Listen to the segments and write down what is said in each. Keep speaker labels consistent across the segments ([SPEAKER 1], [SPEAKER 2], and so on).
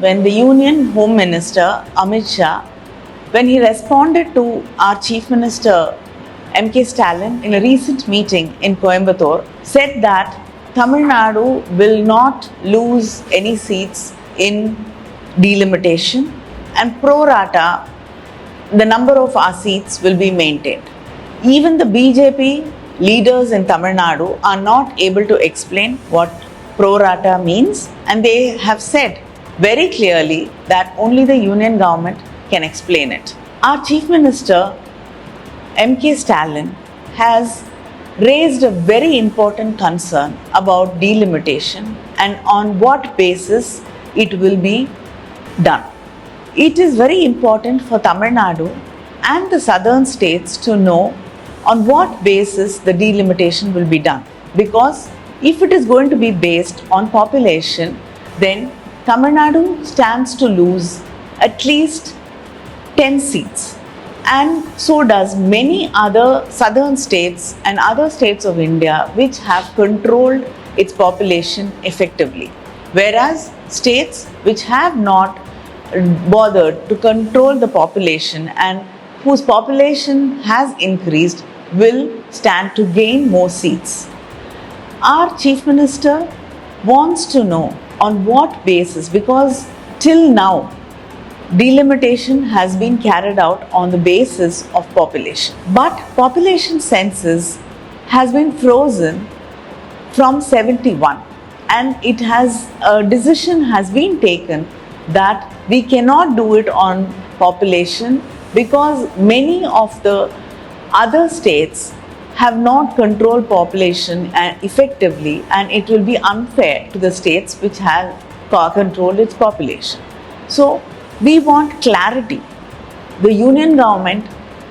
[SPEAKER 1] when the Union Home Minister Amit Shah, when he responded to our Chief Minister M.K. Stalin in a recent meeting in Coimbatore, said that Tamil Nadu will not lose any seats in delimitation and pro rata the number of our seats will be maintained. Even the BJP leaders in Tamil Nadu are not able to explain what pro rata means, and they have said very clearly that only the union government can explain it. Our Chief Minister M.K. Stalin has raised a very important concern about delimitation and on what basis it will be done. It is very important for Tamil Nadu and the southern states to know on what basis the delimitation will be done. Because if it is going to be based on population, then Tamil Nadu stands to lose at least 10 seats. And so does many other southern states and other states of India which have controlled its population effectively. Whereas states which have not bothered to control the population and whose population has increased will stand to gain more seats. Our Chief Minister wants to know on what basis, because till now delimitation has been carried out on the basis of population. But population census has been frozen from 71, and a decision has been taken that we cannot do it on population because many of the other states have not controlled population effectively, and it will be unfair to the states which have controlled its population. So we want clarity. The union government,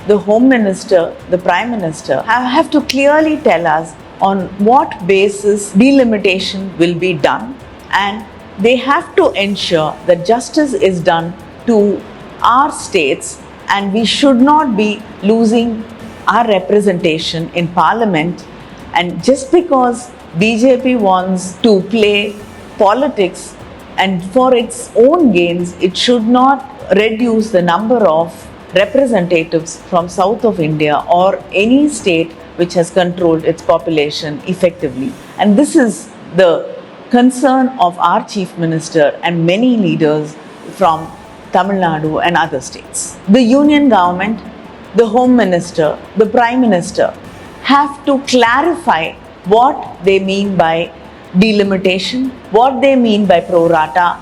[SPEAKER 1] the Home Minister, the Prime Minister have to clearly tell us on what basis delimitation will be done, and they have to ensure that justice is done to our states, and we should not be losing our representation in Parliament. And just because BJP wants to play politics and for its own gains, it should not reduce the number of representatives from south of India or any state which has controlled its population effectively. And this is the concern of our Chief Minister and many leaders from Tamil Nadu and other states. The union government, the Home Minister, the Prime Minister have to clarify what they mean by delimitation, what they mean by pro rata,